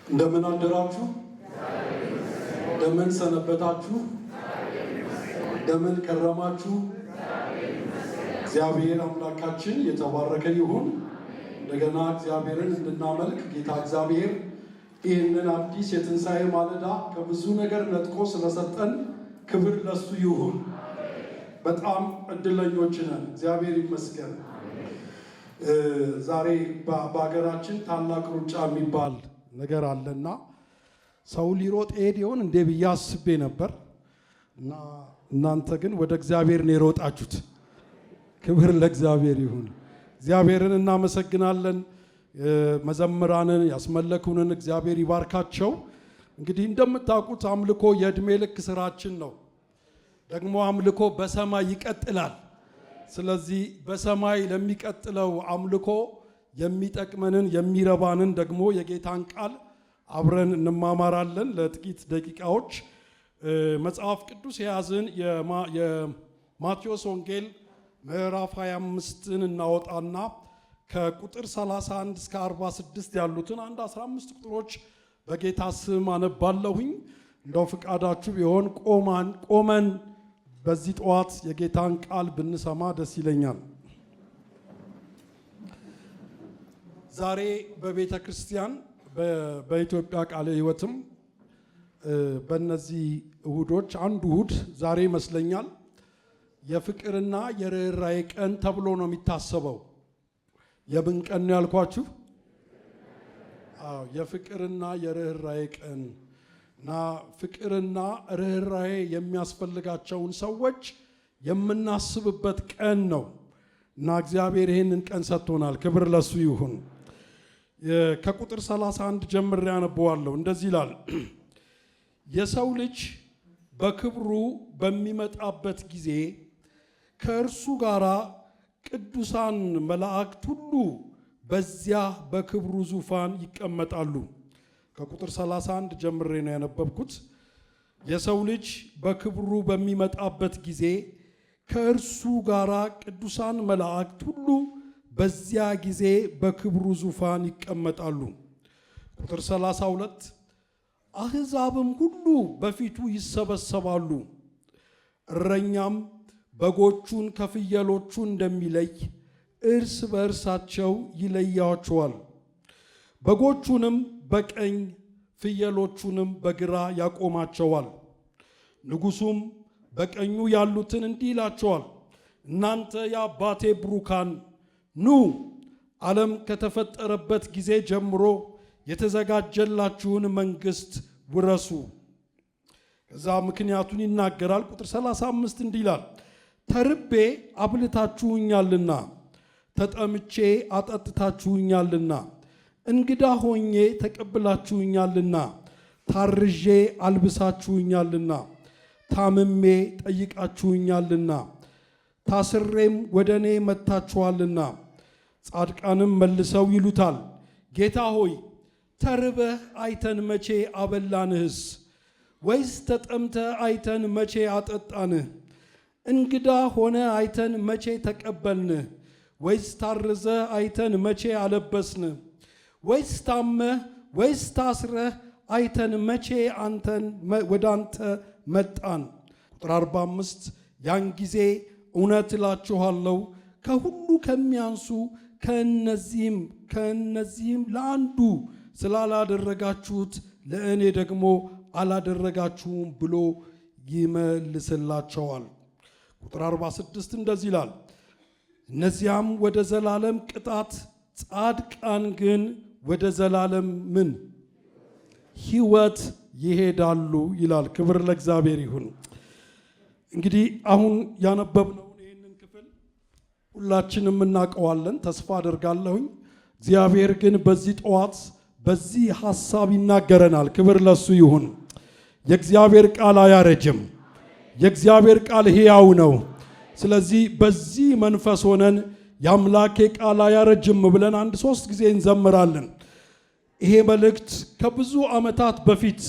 እንደምን አደራችሁ? እንደምን ሰነበታችሁ? እንደምን ከረማችሁ? እግዚአብሔር አምላካችን የተባረከ ይሁን። እንደገና እግዚአብሔርን እንድናመልክ ጌታ እግዚአብሔር ይህንን አዲስ የትንሣኤ ማለዳ ከብዙ ነገር ነጥቆ ስለሰጠን ክብር ለሱ ይሁን። በጣም እድለኞች ነን። እግዚአብሔር ይመስገን። ዛሬ በሀገራችን ታላቅ ሩጫ የሚባል ነገር አለና ሰው ሊሮጥ ሄድ ይሆን እንዴ ብዬ አስቤ ነበር እና እናንተ ግን ወደ እግዚአብሔር ነው የሮጣችሁት። ክብር ለእግዚአብሔር ይሁን። እግዚአብሔርን እናመሰግናለን። መዘምራንን ያስመለኩንን እግዚአብሔር ይባርካቸው። እንግዲህ እንደምታውቁት አምልኮ የእድሜ ልክ ስራችን ነው። ደግሞ አምልኮ በሰማይ ይቀጥላል። ስለዚህ በሰማይ ለሚቀጥለው አምልኮ የሚጠቅመንን የሚረባንን ደግሞ የጌታን ቃል አብረን እንማማራለን። ለጥቂት ደቂቃዎች መጽሐፍ ቅዱስ የያዝን የማቴዎስ ወንጌል ምዕራፍ 25ን እናወጣና ከቁጥር 31 እስከ 46 ያሉትን አንድ 15 ቁጥሮች በጌታ ስም አነባለሁኝ። እንደው ፍቃዳችሁ ቢሆን ቆመን በዚህ ጠዋት የጌታን ቃል ብንሰማ ደስ ይለኛል። ዛሬ በቤተ ክርስቲያን በኢትዮጵያ ቃለ ሕይወትም በእነዚህ እሁዶች አንዱ እሁድ ዛሬ ይመስለኛል የፍቅርና የርኅራኄ ቀን ተብሎ ነው የሚታሰበው። የምን ቀን ነው ያልኳችሁ? የፍቅርና የርኅራኄ ቀን እና ፍቅርና ርኅራኄ የሚያስፈልጋቸውን ሰዎች የምናስብበት ቀን ነው እና እግዚአብሔር ይህንን ቀን ሰጥቶናል። ክብር ለሱ ይሁን። ከቁጥር 31 ጀምሬ አነበዋለሁ። እንደዚህ ይላል። የሰው ልጅ በክብሩ በሚመጣበት ጊዜ ከእርሱ ጋር ቅዱሳን መላእክት ሁሉ በዚያ በክብሩ ዙፋን ይቀመጣሉ። ከቁጥር 31 ጀምሬ ነው ያነበብኩት። የሰው ልጅ በክብሩ በሚመጣበት ጊዜ ከእርሱ ጋር ቅዱሳን መላእክት ሁሉ በዚያ ጊዜ በክብሩ ዙፋን ይቀመጣሉ። ቁጥር 32 አሕዛብም ሁሉ በፊቱ ይሰበሰባሉ። እረኛም በጎቹን ከፍየሎቹ እንደሚለይ እርስ በእርሳቸው ይለያቸዋል። በጎቹንም በቀኝ ፍየሎቹንም በግራ ያቆማቸዋል። ንጉሡም በቀኙ ያሉትን እንዲህ ይላቸዋል፣ እናንተ የአባቴ ብሩካን ኑ፣ ዓለም ከተፈጠረበት ጊዜ ጀምሮ የተዘጋጀላችሁን መንግሥት ውረሱ። ከዛ ምክንያቱን ይናገራል። ቁጥር 35 እንዲህ ይላል፣ ተርቤ አብልታችሁኛልና፣ ተጠምቼ አጠጥታችሁኛልና፣ እንግዳ ሆኜ ተቀብላችሁኛልና፣ ታርዤ አልብሳችሁኛልና፣ ታምሜ ጠይቃችሁኛልና፣ ታስሬም ወደ እኔ መጥታችኋልና። ጻድቃንም መልሰው ይሉታል፣ ጌታ ሆይ ተርበህ አይተን መቼ አበላንህስ? ወይስ ተጠምተህ አይተን መቼ አጠጣንህ? እንግዳ ሆነ አይተን መቼ ተቀበልንህ? ወይስ ታርዘህ አይተን መቼ አለበስንህ? ወይስ ታመህ ወይስ ታስረህ አይተን መቼ ወደ አንተ መጣን? ቁጥር 45 ያን ጊዜ እውነት እላችኋለሁ ከሁሉ ከሚያንሱ ከእነዚህም ለአንዱ ስላላደረጋችሁት ለእኔ ደግሞ አላደረጋችሁም ብሎ ይመልስላቸዋል። ቁጥር 46 እንደዚህ ይላል፣ እነዚያም ወደ ዘላለም ቅጣት፣ ጻድቃን ግን ወደ ዘላለም ምን ሕይወት ይሄዳሉ ይላል። ክብር ለእግዚአብሔር ይሁን። እንግዲህ አሁን ያነበብነውን ይህንን ክፍል ሁላችንም እናውቀዋለን ተስፋ አደርጋለሁኝ። እግዚአብሔር ግን በዚህ ጠዋት በዚህ ሐሳብ ይናገረናል። ክብር ለሱ ይሁን። የእግዚአብሔር ቃል አያረጅም። የእግዚአብሔር ቃል ሕያው ነው። ስለዚህ በዚህ መንፈስ ሆነን የአምላኬ ቃል አያረጅም ብለን 3 ጊዜ እንዘምራለን። ይሄ መልእክት ከብዙ ዓመታት በፊት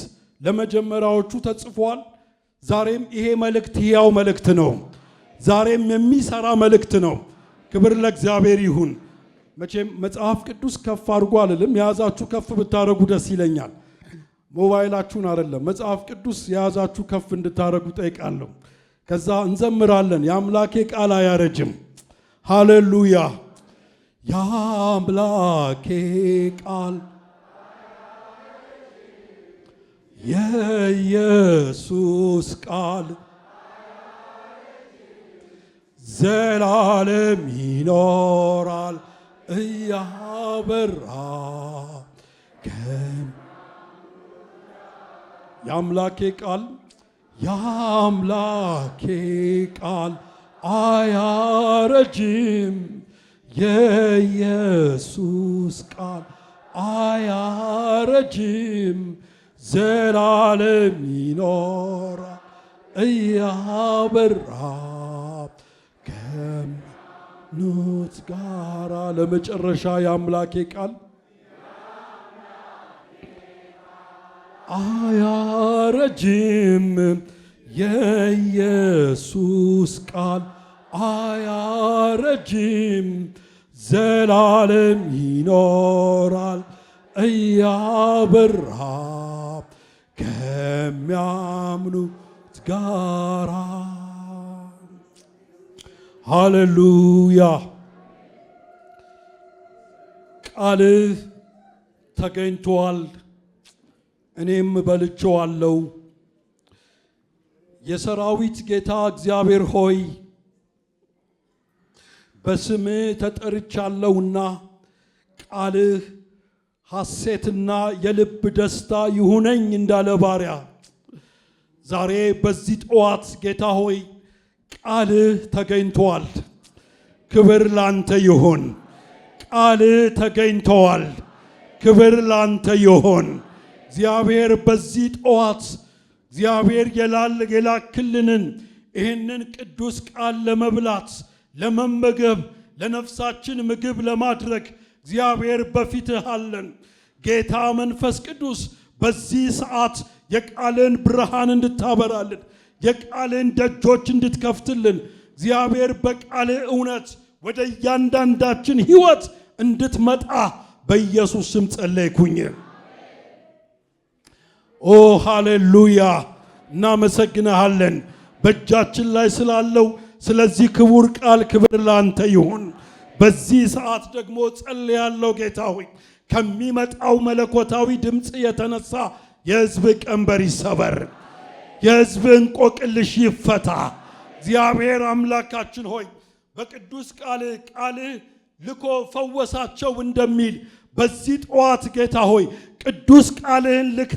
ለመጀመሪያዎቹ ተጽፏል። ዛሬም ይሄ መልእክት ሕያው መልእክት ነው። ዛሬም የሚሰራ መልእክት ነው። ክብር ለእግዚአብሔር ይሁን። መቼም መጽሐፍ ቅዱስ ከፍ አድርጎ አልልም፣ የያዛችሁ ከፍ ብታደርጉ ደስ ይለኛል። ሞባይላችሁን አይደለም መጽሐፍ ቅዱስ የያዛችሁ ከፍ እንድታረጉ ጠይቃለሁ። ከዛ እንዘምራለን። የአምላኬ ቃል አያረጅም። ሃሌሉያ። የአምላኬ ቃል የኢየሱስ ቃል ዘላለም ይኖራል እያበራ የአምላኬ ቃል የአምላኬ ቃል አያረጅም። የኢየሱስ ቃል አያረጅም። ዘላለም ይኖራል እያበራ ከሚያምኑት ጋራ። ለመጨረሻ የአምላኬ ቃል አያረጅም። የኢየሱስ ቃል አያረጅም። ዘላለም ይኖራል እያበራ ከሚያምኑት ጋራ። ሃሌሉያ። ቃልህ ተገኝቷል፣ እኔም በልቼዋለሁ። የሰራዊት ጌታ እግዚአብሔር ሆይ በስምህ ተጠርቻለሁና ቃልህ ሐሴትና የልብ ደስታ ይሁነኝ እንዳለ ባሪያ ዛሬ በዚህ ጠዋት ጌታ ሆይ ቃልህ ተገኝቷል። ክብር ላንተ ይሁን። ቃልህ ተገኝቷል። ክብር ላንተ ይሁን። እግዚአብሔር በዚህ ጠዋት እግዚአብሔር የላክልንን ይህንን ቅዱስ ቃል ለመብላት ለመመገብ ለነፍሳችን ምግብ ለማድረግ እግዚአብሔር በፊትህ አለን። ጌታ መንፈስ ቅዱስ በዚህ ሰዓት የቃልን ብርሃን እንድታበራልን የቃልን ደጆች እንድትከፍትልን እግዚአብሔር በቃልህ እውነት ወደ እያንዳንዳችን ሕይወት እንድትመጣ በኢየሱስ ስም ጸለይኩኝ። ኦ ሃሌሉያ። እናመሰግንሃለን በእጃችን ላይ ስላለው ስለዚህ ክቡር ቃል ክብር ላንተ ይሁን። በዚህ ሰዓት ደግሞ ጸልያለሁ ጌታ ሆይ ከሚመጣው መለኮታዊ ድምፅ የተነሳ የሕዝብ ቀንበር ይሰበር፣ የሕዝብ እንቆቅልሽ ይፈታ። እግዚአብሔር አምላካችን ሆይ በቅዱስ ቃልህ ልኮ ፈወሳቸው እንደሚል በዚህ ጠዋት ጌታ ሆይ ቅዱስ ቃልህን ልከ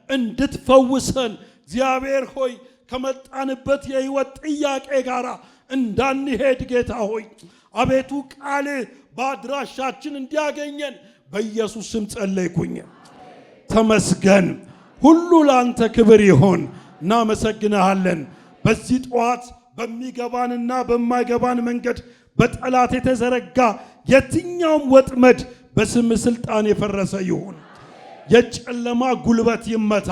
እንድትፈውሰን እግዚአብሔር ሆይ ከመጣንበት የሕይወት ጥያቄ ጋር እንዳንሄድ ጌታ ሆይ አቤቱ ቃልህ በአድራሻችን እንዲያገኘን በኢየሱስ ስም ጸለይኩኝ። ተመስገን። ሁሉ ላንተ ክብር ይሁን። እናመሰግንሃለን። በዚህ ጠዋት በሚገባንና በማይገባን መንገድ በጠላት የተዘረጋ የትኛውም ወጥመድ በስም ስልጣን የፈረሰ ይሁን። የጨለማ ጉልበት ይመታ።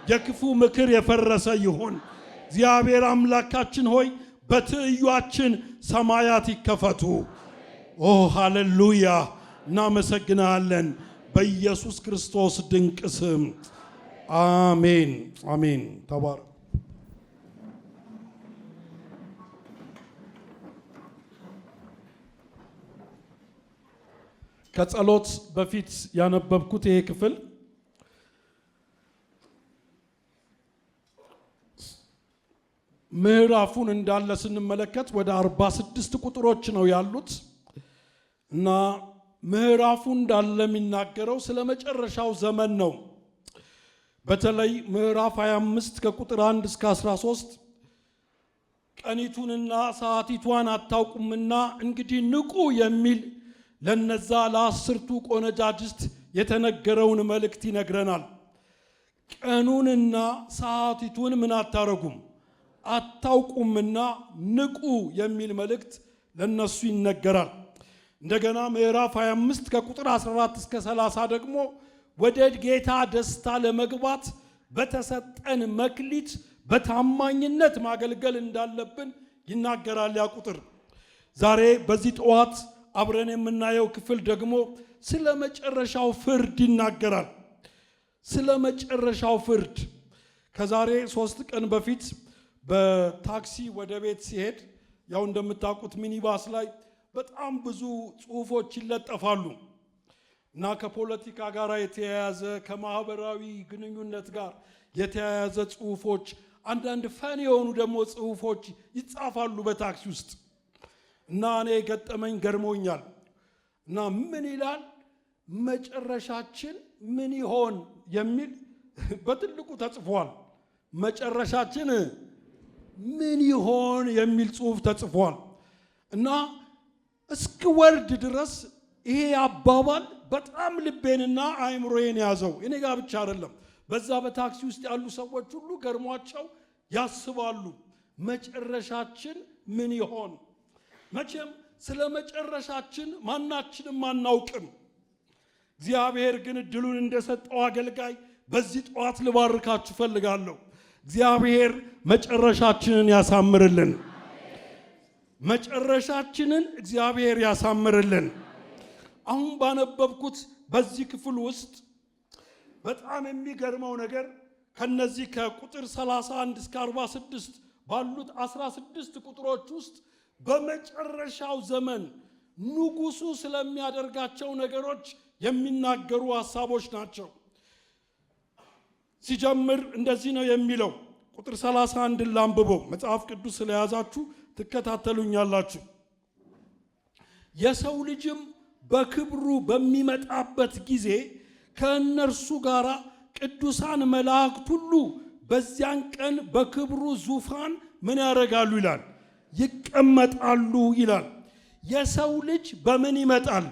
የክፉ ምክር የፈረሰ ይሁን። እግዚአብሔር አምላካችን ሆይ በትዕዩአችን ሰማያት ይከፈቱ። ኦ ሃሌሉያ። እናመሰግናለን በኢየሱስ ክርስቶስ ድንቅ ስም አሜን፣ አሜን። ተባረክ። ከጸሎት በፊት ያነበብኩት ይሄ ክፍል ምዕራፉን እንዳለ ስንመለከት ወደ 46 ቁጥሮች ነው ያሉት እና ምዕራፉ እንዳለ የሚናገረው ስለ መጨረሻው ዘመን ነው። በተለይ ምዕራፍ 25 ከቁጥር 1 እስከ 13 ቀኒቱንና ሰዓቲቷን አታውቁምና እንግዲህ ንቁ የሚል ለነዛ ለአስርቱ ቆነጃጅት የተነገረውን መልእክት ይነግረናል። ቀኑንና ሰዓቲቱን ምን አታረጉም አታውቁምና ንቁ የሚል መልእክት ለነሱ ይነገራል። እንደገና ምዕራፍ 25 ከቁጥር 14 እስከ 30 ደግሞ ወደ ጌታ ደስታ ለመግባት በተሰጠን መክሊት በታማኝነት ማገልገል እንዳለብን ይናገራል ያ ቁጥር። ዛሬ በዚህ ጠዋት አብረን የምናየው ክፍል ደግሞ ስለ መጨረሻው ፍርድ ይናገራል። ስለ መጨረሻው ፍርድ። ከዛሬ 3 ቀን በፊት በታክሲ ወደ ቤት ሲሄድ ያው እንደምታውቁት ሚኒባስ ላይ በጣም ብዙ ጽሁፎች ይለጠፋሉ እና ከፖለቲካ ጋር የተያያዘ ከማህበራዊ ግንኙነት ጋር የተያያዘ ጽሁፎች፣ አንዳንድ ፈን የሆኑ ደግሞ ጽሁፎች ይጻፋሉ በታክሲ ውስጥ እና እኔ ገጠመኝ ገርሞኛል እና ምን ይላል መጨረሻችን ምን ይሆን የሚል በትልቁ ተጽፏል። መጨረሻችን ምን ይሆን የሚል ጽሁፍ ተጽፏል እና እስክወርድ ድረስ ይሄ አባባል በጣም ልቤንና አእምሮዬን ያዘው። እኔ ጋር ብቻ አይደለም፣ በዛ በታክሲ ውስጥ ያሉ ሰዎች ሁሉ ገርሟቸው ያስባሉ፣ መጨረሻችን ምን ይሆን? መቼም ስለ መጨረሻችን ማናችንም አናውቅም። እግዚአብሔር ግን እድሉን እንደሰጠው አገልጋይ በዚህ ጠዋት ልባርካችሁ ፈልጋለሁ። እግዚአብሔር መጨረሻችንን ያሳምርልን። መጨረሻችንን እግዚአብሔር ያሳምርልን። አሁን ባነበብኩት በዚህ ክፍል ውስጥ በጣም የሚገርመው ነገር ከነዚህ ከቁጥር 31 እስከ 46 ባሉት 16 ቁጥሮች ውስጥ በመጨረሻው ዘመን ንጉሱ ስለሚያደርጋቸው ነገሮች የሚናገሩ ሐሳቦች ናቸው። ሲጀምር እንደዚህ ነው የሚለው። ቁጥር 31 ላንብበው። መጽሐፍ ቅዱስ ስለያዛችሁ ትከታተሉኛላችሁ። የሰው ልጅም በክብሩ በሚመጣበት ጊዜ ከእነርሱ ጋር ቅዱሳን መላእክት ሁሉ በዚያን ቀን በክብሩ ዙፋን ምን ያደርጋሉ ይላል? ይቀመጣሉ ይላል። የሰው ልጅ በምን ይመጣል?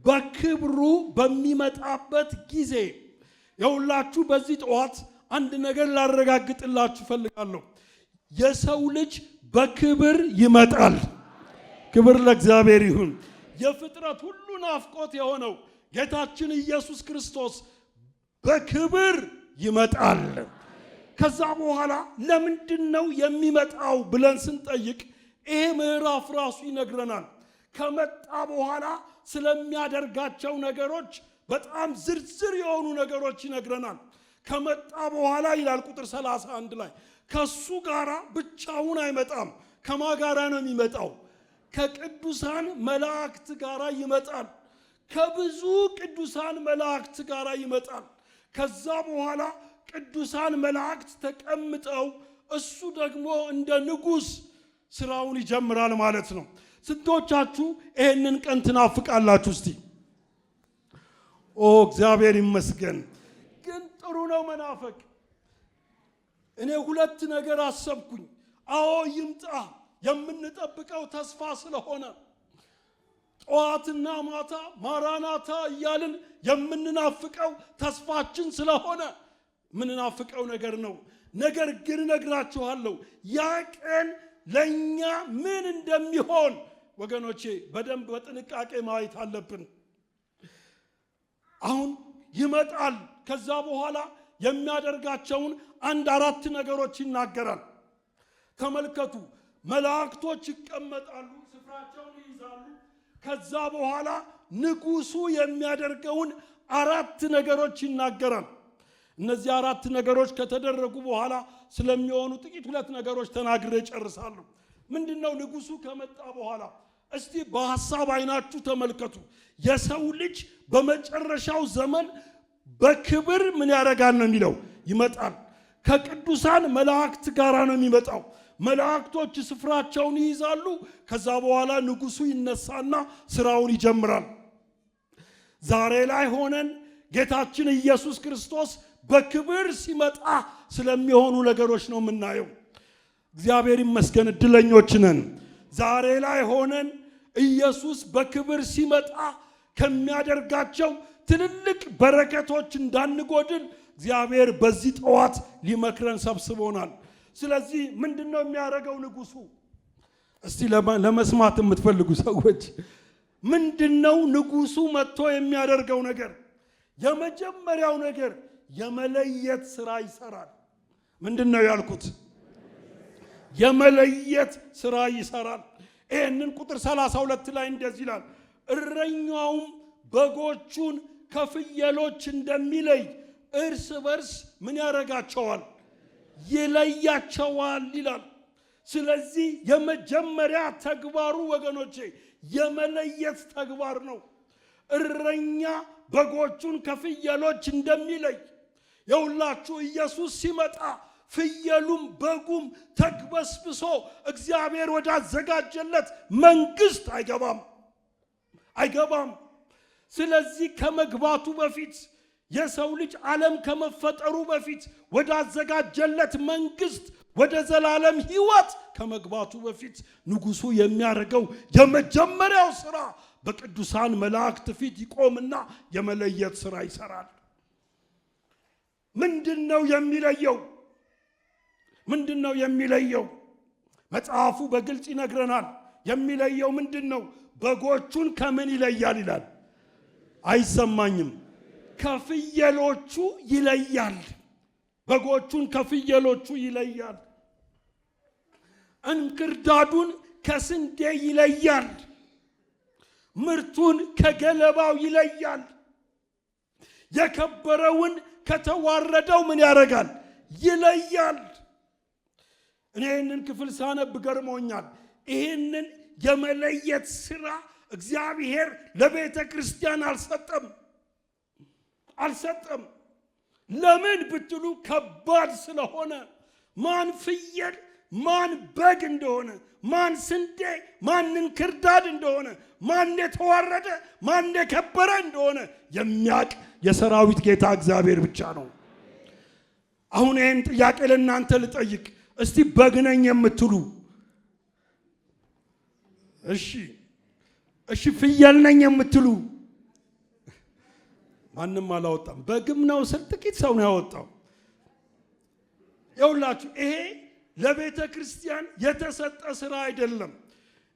በክብሩ በሚመጣበት ጊዜ። የሁላችሁ በዚህ ጠዋት አንድ ነገር ላረጋግጥላችሁ ፈልጋለሁ። የሰው ልጅ በክብር ይመጣል። ክብር ለእግዚአብሔር ይሁን። የፍጥረት ሁሉ ናፍቆት የሆነው ጌታችን ኢየሱስ ክርስቶስ በክብር ይመጣል። ከዛ በኋላ ለምንድን ነው የሚመጣው ብለን ስንጠይቅ ይሄ ምዕራፍ ራሱ ይነግረናል። ከመጣ በኋላ ስለሚያደርጋቸው ነገሮች በጣም ዝርዝር የሆኑ ነገሮች ይነግረናል። ከመጣ በኋላ ይላል ቁጥር 31 ላይ ከሱ ጋራ ብቻውን አይመጣም። ከማ ጋራ ነው የሚመጣው? ከቅዱሳን መላእክት ጋራ ይመጣል። ከብዙ ቅዱሳን መላእክት ጋራ ይመጣል። ከዛ በኋላ ቅዱሳን መላእክት ተቀምጠው እሱ ደግሞ እንደ ንጉሥ ስራውን ይጀምራል ማለት ነው። ስንቶቻችሁ ይሄንን ቀን ትናፍቃላችሁ? እስቲ እግዚአብሔር ይመስገን። ግን ጥሩ ነው መናፈቅ። እኔ 2 ነገር አሰብኩኝ። ይምጣ የምንጠብቀው ተስፋ ስለሆነ ጠዋትና ማታ ማራናታ እያልን የምንናፍቀው ተስፋችን ስለሆነ ምንናፍቀው ነገር ነው። ነገር ግን እነግራችኋለሁ ያ ቀን ለኛ ምን እንደሚሆን ወገኖቼ በደንብ በጥንቃቄ ማየት አለብን። አሁን ይመጣል። ከዛ በኋላ የሚያደርጋቸውን 4 ነገሮች ይናገራል። ተመልከቱ። መላእክቶች ይቀመጣሉ፣ ስፍራቸውን ይይዛሉ። ከዛ በኋላ ንጉሱ የሚያደርገውን 4 ነገሮች ይናገራል። እነዚህ 4 ነገሮች ከተደረጉ በኋላ ስለሚሆኑ ጥቂት 2 ነገሮች ተናግሬ ጨርሳለሁ። ምንድነው ንጉሱ ከመጣ በኋላ? እስቲ በሐሳብ አይናችሁ ተመልከቱ። የሰው ልጅ በመጨረሻው ዘመን በክብር ምን ያደርጋል ነው የሚለው? ይመጣል። ከቅዱሳን መላእክት ጋር ነው የሚመጣው። መላእክቶች ስፍራቸውን ይይዛሉ። ከዛ በኋላ ንጉሱ ይነሳና ስራውን ይጀምራል። ዛሬ ላይ ሆነን ጌታችን ኢየሱስ ክርስቶስ በክብር ሲመጣ ስለሚሆኑ ነገሮች ነው የምናየው። እግዚአብሔር ይመስገን፣ እድለኞች ነን። ዛሬ ላይ ሆነን ኢየሱስ በክብር ሲመጣ ከሚያደርጋቸው ትልልቅ በረከቶች እንዳንጎድል እግዚአብሔር በዚህ ጠዋት ሊመክረን ሰብስቦናል። ስለዚህ ምንድነው የሚያደርገው ንጉሱ? እስቲ ለመስማት የምትፈልጉ ሰዎች ምንድነው ንጉሱ መጥቶ የሚያደርገው ነገር? የመጀመሪያው ነገር የመለየት ስራ ይሰራል። ምንድነው ያልኩት? የመለየት ስራ ይሰራል። ይህንን ቁጥር 32 ላይ እንደዚህ ይላል፣ እረኛውም በጎቹን ከፍየሎች እንደሚለይ እርስ በርስ ምን ያረጋቸዋል? ይለያቸዋል ይላል። ስለዚህ የመጀመሪያ ተግባሩ ወገኖቼ የመለየት ተግባር ነው። እረኛ በጎቹን ከፍየሎች እንደሚለይ የሁላችሁ ኢየሱስ ሲመጣ ፍየሉም በጉም ተግበስብሶ እግዚአብሔር ወዳዘጋጀለት መንግስት አይገባም። ስለዚህ ከመግባቱ በፊት የሰው ልጅ ዓለም ከመፈጠሩ በፊት ወዳዘጋጀለት መንግስት ወደ ዘላለም ሕይወት ከመግባቱ በፊት ንጉሱ የሚያደርገው የመጀመሪያው ሥራ በቅዱሳን መላእክት ፊት ይቆምና የመለየት ሥራ ይሰራል። ምንድነው የሚለየው? መጽሐፉ በግልጽ ይነግረናል። የሚለየው ምንድነው? በጎቹን ከምን ይለያል ይላል? አይሰማኝም። ከፍየሎቹ ይለያል። በጎቹን ከፍየሎቹ ይለያል። እንክርዳዱን ከስንዴ ይለያል። ምርቱን ከገለባው ይለያል። የከበረውን ከተዋረደው ምን ያደርጋል? ይለያል። እኔ ይህንን ክፍል ሳነብ ገርሞኛል። ይህንን የመለየት ሥራ እግዚአብሔር ለቤተ ክርስቲያን አልሰጠም። ለምን ብትሉ ከባድ ስለሆነ ማን ፍየል ማን በግ እንደሆነ፣ ማን ስንዴ ማን እንክርዳድ እንደሆነ፣ ማን የተዋረደ ማን የከበረ እንደሆነ የሚያውቅ የሰራዊት ጌታ እግዚአብሔር ብቻ ነው። አሁን ይህን ጥያቄ ለእናንተ ልጠይቅ። እስቲ በግ ነኝ የምትሉ እሺ ፍየል ነኝ የምትሉ ማንም አላወጣም። በግም ነው ስል ጥቂት ሰው ነው ያወጣው። ይኸውላችሁ ይሄ ለቤተ ክርስቲያን የተሰጠ ሥራ አይደለም።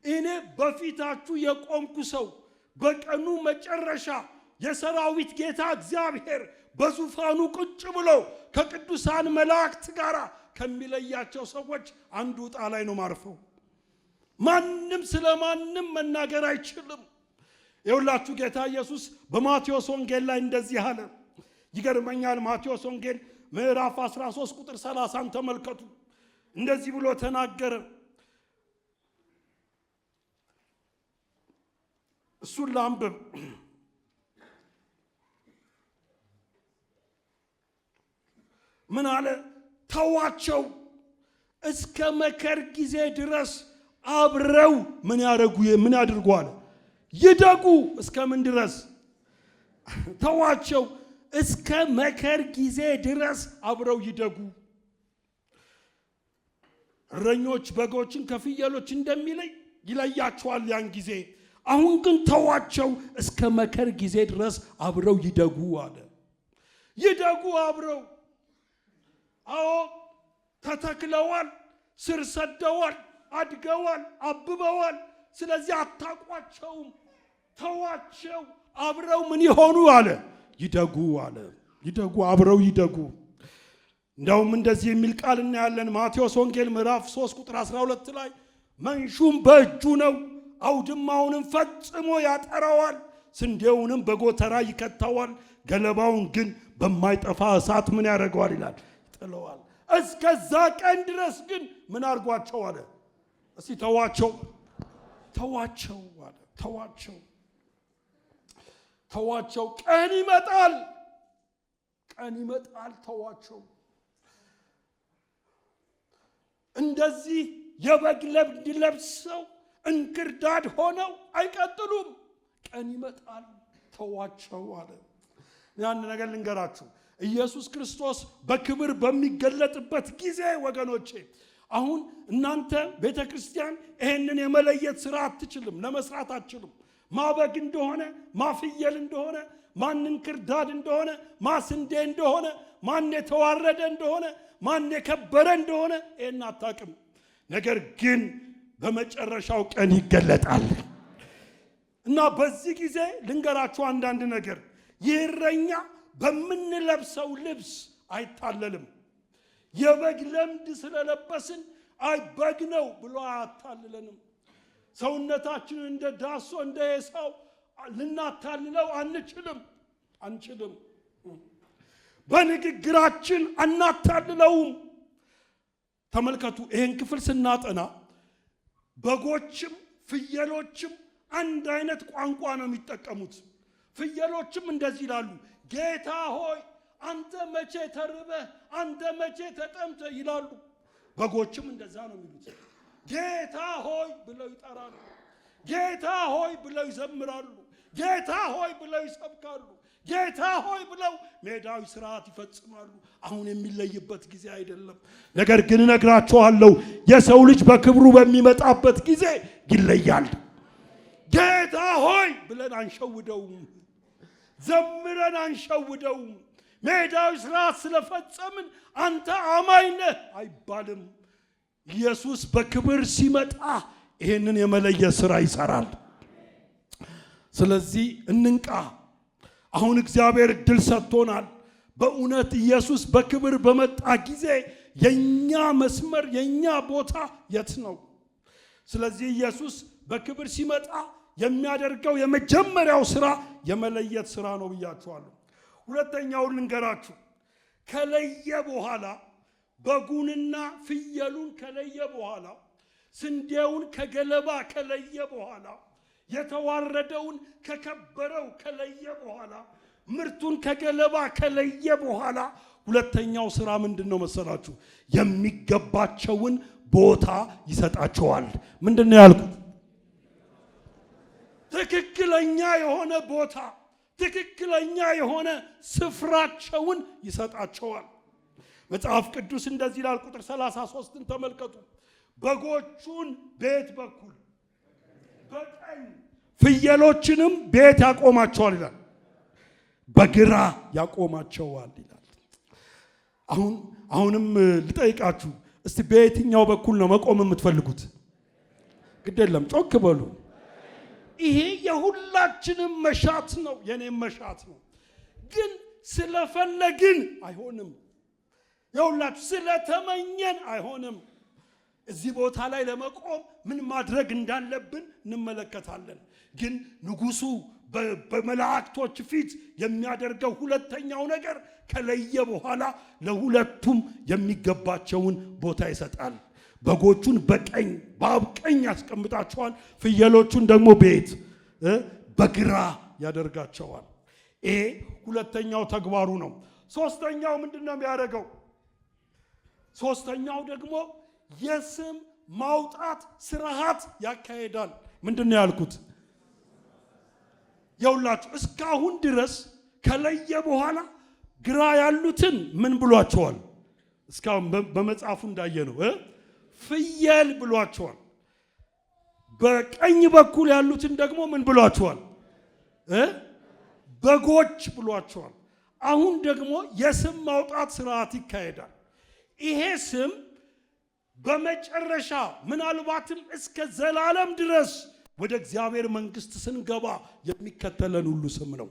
እኔ በፊታችሁ የቆምኩ ሰው በቀኑ መጨረሻ የሰራዊት ጌታ እግዚአብሔር በዙፋኑ ቁጭ ብሎ ከቅዱሳን መላእክት ጋር ከሚለያቸው ሰዎች አንዱ ዕጣ ላይ ነው ማርፈው። ማንም ስለማንም መናገር አይችልም። ይኸውላችሁ ጌታ ኢየሱስ በማቴዎስ ወንጌል ላይ እንደዚህ አለ። ይገርመኛል። ማቴዎስ ወንጌል ምዕራፍ 13 ቁጥር 30 ተመልከቱ። እንደዚህ ብሎ ተናገረ። እሱን ላንብብ። ምን አለ? ተዋቸው እስከ መከር ጊዜ ድረስ አብረው ምን ያድርጉ አለ? ይደጉ። እስከ ምን ድረስ? ተዋቸው እስከ መከር ጊዜ ድረስ አብረው ይደጉ። እረኞች በጎችን ከፍየሎች እንደሚለይ ይለያቸዋል ያን ጊዜ። አሁን ግን ተዋቸው እስከ መከር ጊዜ ድረስ አብረው ይደጉ አለ። ይደጉ አብረው። አዎ ተተክለዋል፣ ስር ሰደዋል፣ አድገዋል፣ አብበዋል። ስለዚህ አታቋቸውም። ተዋቸው አብረው ምን ይሆኑ አለ? ይደጉ አለ። ይደጉ፣ አብረው ይደጉ። እንደውም እንደዚህ የሚል ቃል እናያለን። ማቴዎስ ወንጌል ምዕራፍ 3 ቁጥር 12 ላይ መንሹም በእጁ ነው፣ አውድማውንም ፈጽሞ ያጠራዋል፣ ስንዴውንም በጎተራ ይከተዋል፣ ገለባውን ግን በማይጠፋ እሳት ምን ያደርገዋል ይላል? ይጥለዋል። እስከዛ ቀን ድረስ ግን ምን አድርጓቸው አለ? እስቲ ተዋቸው አለ። ተዋቸው። ቀን ይመጣል፣ ተዋቸው። እንደዚህ የበግ ለምድ ለብሰው እንክርዳድ ሆነው አይቀጥሉም። ቀን ይመጣል፣ ተዋቸው አለ። ያን ነገር ልንገራችሁ። ኢየሱስ ክርስቶስ በክብር በሚገለጥበት ጊዜ ወገኖቼ፣ አሁን እናንተ ቤተ ክርስቲያን ይሄንን የመለየት ሥራ አትችልም፣ ለመስራት አትችልም። ማበግ እንደሆነ ማፍየል እንደሆነ ማን እንክርዳድ እንደሆነ ማስንዴ እንደሆነ ማን የተዋረደ እንደሆነ ማን የከበረ እንደሆነ ይሄን አታውቅም። ነገር ግን በመጨረሻው ቀን ይገለጣል እና በዚህ ጊዜ ልንገራችሁ አንዳንድ ነገር። ይህ እረኛ በምንለብሰው ልብስ አይታለልም። የበግ ለምድ ስለለበስን አይ በግ ነው ብሎ አያታልለንም። ሰውነታችንን እንደ ዳሶ እንደ ኤሳው ልናታልለው አንችልም። በንግግራችን አናታልለውም። ተመልከቱ፣ ይህን ክፍል ስናጠና በጎችም ፍየሎችም አንድ አይነት ቋንቋ ነው የሚጠቀሙት። ፍየሎችም እንደዚህ ይላሉ፣ ጌታ ሆይ አንተ መቼ ተርበህ አንተ መቼ ተጠምተህ ይላሉ። በጎችም እንደዛ ነው የሚሉት። ጌታ ሆይ ብለው ይጠራሉ። ጌታ ሆይ ብለው ይዘምራሉ። ጌታ ሆይ ብለው ይሰብካሉ። ጌታ ሆይ ብለው ሜዳዊ ስርዓት ይፈጽማሉ። አሁን የሚለይበት ጊዜ አይደለም። ነገር ግን እነግራችኋለሁ የሰው ልጅ በክብሩ በሚመጣበት ጊዜ ይለያል። ጌታ ሆይ ብለን አንሸውደውም፣ ዘምረን አንሸውደውም። ሜዳዊ ስርዓት ስለፈጸምን አንተ አማኝ ነህ አይባልም። ኢየሱስ በክብር ሲመጣ ይሄንን የመለየት ስራ ይሰራል። ስለዚህ እንንቃ። አሁን እግዚአብሔር እድል ሰጥቶናል። በእውነት ኢየሱስ በክብር በመጣ ጊዜ የኛ መስመር የኛ ቦታ የት ነው? ስለዚህ ኢየሱስ በክብር ሲመጣ የሚያደርገው የመጀመሪያው ስራ የመለየት ስራ ነው ብያችኋለሁ። ሁለተኛውን ልንገራችሁ። ከለየ በኋላ በጉንና ፍየሉን ከለየ በኋላ ስንዴውን ከገለባ ከለየ በኋላ የተዋረደውን ከከበረው ከለየ በኋላ ምርቱን ከገለባ ከለየ በኋላ ሁለተኛው ስራ ምንድነው መሰላችሁ? የሚገባቸውን ቦታ ይሰጣቸዋል። ምንድነው ያልኩት? ትክክለኛ የሆነ ቦታ፣ ትክክለኛ የሆነ ስፍራቸውን ይሰጣቸዋል። መጽሐፍ ቅዱስ እንደዚህ ይላል። ቁጥር 33ን ተመልከቱ። በጎቹን ቤት በኩል በቀኝ ፍየሎችንም ቤት ያቆማቸዋል ይላል። በግራ ያቆማቸዋል ይላል። አሁንም ልጠይቃችሁ እስቲ በየትኛው በኩል ነው መቆም የምትፈልጉት? ግድ የለም ጮክ በሉ። ይሄ የሁላችንም መሻት ነው፣ የኔም መሻት ነው። ግን ስለፈለግን አይሆንም። የሁላችሁ ስለተመኘን አይሆንም። እዚህ ቦታ ላይ ለመቆም ምን ማድረግ እንዳለብን እንመለከታለን። ግን ንጉሱ በመላእክቶች ፊት የሚያደርገው ሁለተኛው ነገር ከለየ በኋላ ለሁለቱም የሚገባቸውን ቦታ ይሰጣል። በጎቹን በቀኝ በአብ ቀኝ ያስቀምጣቸዋል። ፍየሎቹን ደግሞ ቤት በግራ ያደርጋቸዋል። ይሄ ሁለተኛው ተግባሩ ነው። ሶስተኛው ምንድነው የሚያደርገው? ሶስተኛው ደግሞ የስም ማውጣት ስርዓት ያካሄዳል። ምንድነው ያልኩት? የሁላችሁ እስካሁን ድረስ ከለየ በኋላ ግራ ያሉትን ምን ብሏቸዋል? እስካሁን በመጽሐፉ እንዳየነው ፍየል ብሏቸዋል። በቀኝ በኩል ያሉትን ደግሞ ምን ብሏቸዋል? በጎች ብሏቸዋል። አሁን ደግሞ የስም ማውጣት ስርዓት ይካሄዳል። ይሄ ስም በመጨረሻ ምናልባትም እስከ ዘላለም ድረስ ወደ እግዚአብሔር መንግስት ስንገባ የሚከተለን ሁሉ ስም ነው።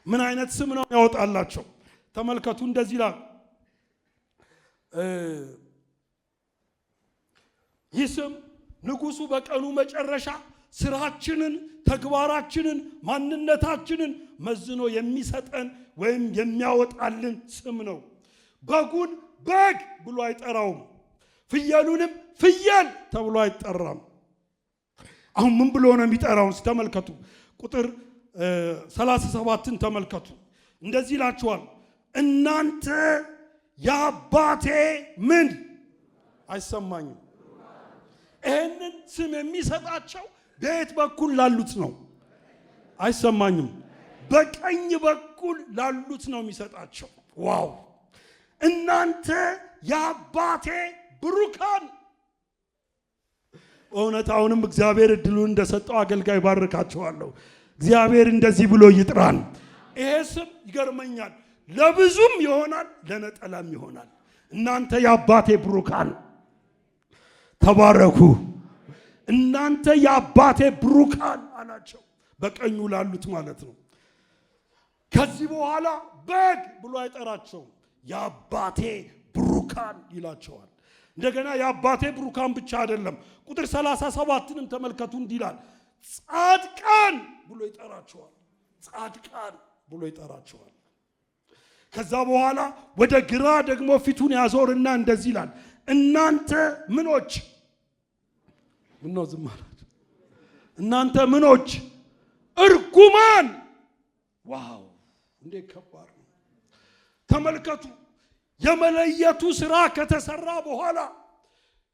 ምን አይነት ስም ነው ያወጣላቸው? ተመልከቱ። እንደዚህ ይላል። ይህ ስም ንጉሱ በቀኑ መጨረሻ ስራችንን፣ ተግባራችንን፣ ማንነታችንን መዝኖ የሚሰጠን ወይም የሚያወጣልን ስም ነው። በጉን በግ ብሎ አይጠራውም። ፍየሉንም ፍየል ተብሎ አይጠራም። አሁን ምን ብሎ ነው የሚጠራው? ተመልከቱ። ቁጥር 37ን ተመልከቱ። እንደዚህ ይላችኋል፣ እናንተ የአባቴ ምን አይሰማኝም። ይህንን ስም የሚሰጣቸው በየት በኩል ላሉት ነው? አይሰማኝም። በቀኝ በኩል ላሉት ነው የሚሰጣቸው። ዋው! እናንተ የአባቴ ብሩካን። እውነት አሁንም እግዚአብሔር እድሉን እንደሰጠው አገልጋይ ባርካቸዋለሁ። እግዚአብሔር እንደዚህ ብሎ ይጥራን። ይሄ ስም ይገርመኛል። ለብዙም ይሆናል፣ ለነጠላም ይሆናል። እናንተ የአባቴ ብሩካን ተባረኩ። እናንተ የአባቴ ብሩካን አላቸው፣ በቀኙ ላሉት ማለት ነው። ከዚህ በኋላ በግ ብሎ አይጠራቸውም፣ የአባቴ ብሩካን ይላቸዋል። እንደገና የአባቴ ብሩካን ብቻ አይደለም። ቁጥር 37ንም ተመልከቱ። እንዲህ ይላል፣ ጻድቃን ብሎ ይጠራቸዋል። ጻድቃን ብሎ ይጠራቸዋል። ከዛ በኋላ ወደ ግራ ደግሞ ፊቱን ያዞርና እንደዚህ ይላል፣ እናንተ ምኖች ምነው ዝም አላችሁ? እናንተ ምኖች እርጉማን። ዋው እንዴት ከባድ ነው! ተመልከቱ። የመለየቱ ስራ ከተሰራ በኋላ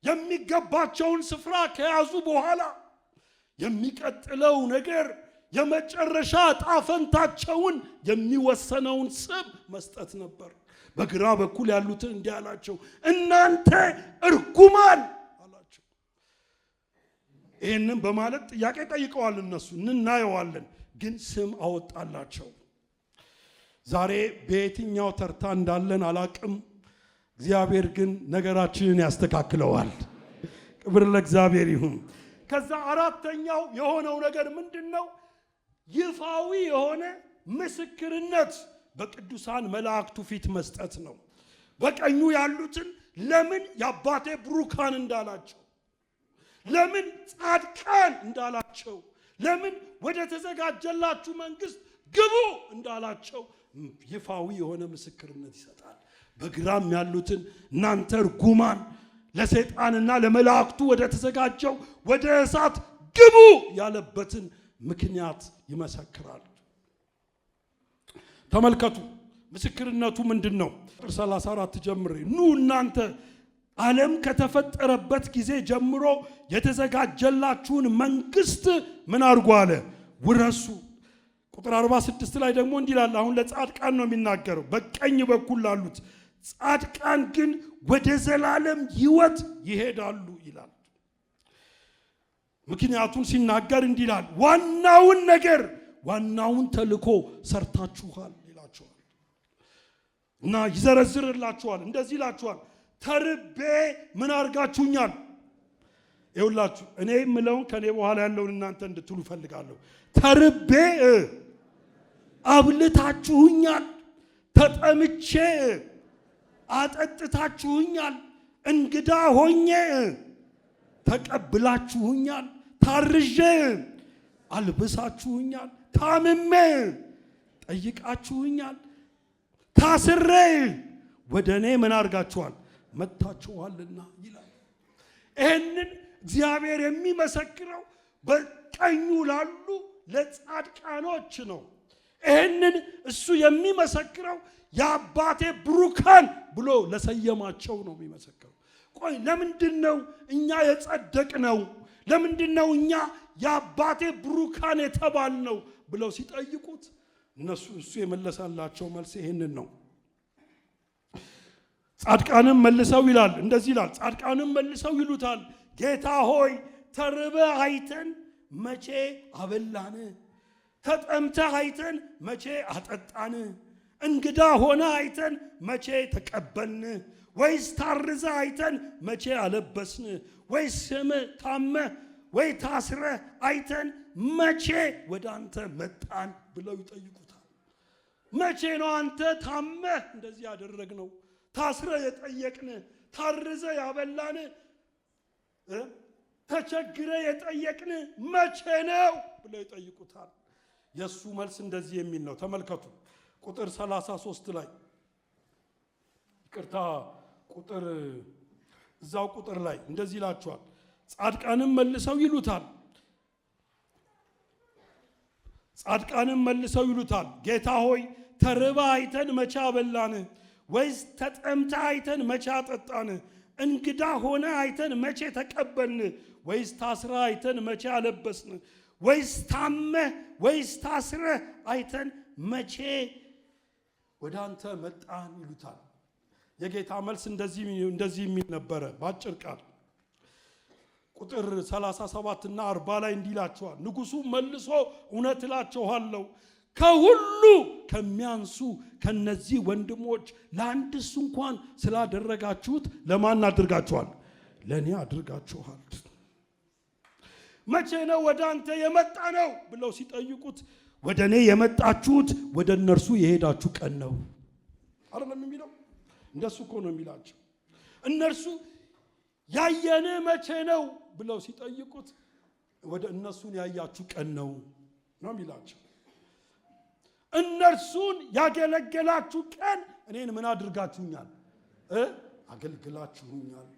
የሚገባቸውን ስፍራ ከያዙ በኋላ የሚቀጥለው ነገር የመጨረሻ ጣፈንታቸውን የሚወሰነውን ስም መስጠት ነበር። በግራ በኩል ያሉትን እንዲህ አላቸው፣ እናንተ እርጉማን አላቸው። ይህንን በማለት ጥያቄ ጠይቀዋል። እነሱ እናየዋለን፣ ግን ስም አወጣላቸው። ዛሬ በየትኛው ተርታ እንዳለን አላቅም። እግዚአብሔር ግን ነገራችንን ያስተካክለዋል። ክብር ለእግዚአብሔር ይሁን። ከዛ አራተኛው የሆነው ነገር ምንድነው? ይፋዊ የሆነ ምስክርነት በቅዱሳን መላእክቱ ፊት መስጠት ነው። በቀኙ ያሉትን ለምን የአባቴ ብሩካን እንዳላቸው፣ ለምን ጻድቃን እንዳላቸው፣ ለምን ወደ ተዘጋጀላችሁ መንግስት ግቡ እንዳላቸው ይፋዊ የሆነ ምስክርነት ይሰጣል። በግራም ያሉትን እናንተ እርጉማን ለሰይጣንና ለመላእክቱ ወደ ተዘጋጀው ወደ እሳት ግቡ ያለበትን ምክንያት ይመሰክራል። ተመልከቱ፣ ምስክርነቱ ምንድነው? ቁጥር 34 ጀምሬ ኑ እናንተ ዓለም ከተፈጠረበት ጊዜ ጀምሮ የተዘጋጀላችሁን መንግስት ምን አድርጉ አለ? ውረሱ። ቁጥር 46 ላይ ደግሞ እንዲህ ይላል። አሁን ለጻድቃን ነው የሚናገረው፣ በቀኝ በኩል ላሉት። ጻድቃን ግን ወደ ዘላለም ሕይወት ይሄዳሉ ይላል። ምክንያቱም ሲናገር እንዲህ ይላል፣ ዋናውን ነገር ዋናውን ተልኮ ሰርታችኋል ይላችኋል። እና ይዘረዝርላችኋል። እንደዚህ ይላችኋል፣ ተርቤ ምን አድርጋችሁኛል? ይኸውላችሁ እኔ የምለውን ከኔ በኋላ ያለውን እናንተ እንድትሉ ፈልጋለሁ። ተርቤ አብልታችሁኛል፣ ተጠምቼ አጠጥታችሁኛል፣ እንግዳ ሆኜ ተቀብላችሁኛል፣ ታርዤ አልብሳችሁኛል፣ ታምሜ ጠይቃችሁኛል፣ ታስሬ ወደ እኔ ምን አድርጋችኋል? መጥታችኋልና ይላል። ይህንን እግዚአብሔር የሚመሰክረው በቀኙ ላሉ ለጻድቃኖች ነው። ይህንን እሱ የሚመሰክረው የአባቴ ብሩካን ብሎ ለሰየማቸው ነው የሚመሰክረው። ቆይ ለምንድነው እኛ የጸደቅነው? ለምንድነው እኛ የአባቴ ብሩካን የተባልነው ብለው ሲጠይቁት እሱ የመለሰላቸው መልስ ይህንን ነው። ጻድቃንም መልሰው ይላል፣ እንደዚህ ይላል። ጻድቃንም መልሰው ይሉታል፣ ጌታ ሆይ ተርበህ አይተን መቼ አበላን? ተጠምተህ አይተን መቼ አጠጣን? እንግዳ ሆነ አይተን መቼ ተቀበልን? ወይስ ታርዘህ አይተን መቼ አለበስን? ወይስ ታመህ ወይ ታስረህ አይተን መቼ ወደ አንተ መጣን ብለው ይጠይቁታል። መቼ ነው አንተ ታመህ እንደዚህ ያደረግነው? ታስረህ የጠየቅን? ታርዘህ ያበላን? ተቸግረህ የጠየቅን መቼ ነው ብለው ይጠይቁታል። የሱ መልስ እንደዚህ የሚል ነው። ተመልከቱ ቁጥር 33 ላይ ይቅርታ፣ እዛው ቁጥር ላይ እንደዚህ ይላቸዋል። ጻድቃንም መልሰው ይሉታል፣ ጌታ ሆይ ተርበህ አይተን መቼ አበላን? ወይስ ተጠምተህ አይተን መቼ አጠጣን? እንግዳ ሆነ አይተን መቼ ተቀበልን? ወይስ ታስረህ አይተን መቼ አለበስን? ወይስ ታመህ ወይስ ታስረህ አይተን መቼ ወደ አንተ መጣን ይሉታል። የጌታ መልስ እንደዚህ የሚል ነበረ በአጭር ቃል። ቁጥር 37 እና 40 ላይ እንዲህ ይላቸዋል። ንጉሡ መልሶ እውነት እላችኋለሁ ከሁሉ ከሚያንሱ ከነዚህ ወንድሞች ለአንድስ እንኳን ስላደረጋችሁት ለማን አድርጋችኋል? ለእኔ አድርጋችኋል። መቼ ነው ወደ አንተ የመጣ ነው ብለው ሲጠይቁት ወደ እኔ የመጣችሁት ወደ እነርሱ የሄዳችሁ ቀን ነው አይደለም የሚለው። እንደሱ እኮ ነው የሚላቸው። እነርሱ ያየነ መቼ ነው ብለው ሲጠይቁት ወደ እነሱን ያያችሁ ቀን ነው የሚላቸው። እነርሱን ያገለገላችሁ ቀን እኔን ምን አድርጋችሁኛል? አገልግላችሁኛል።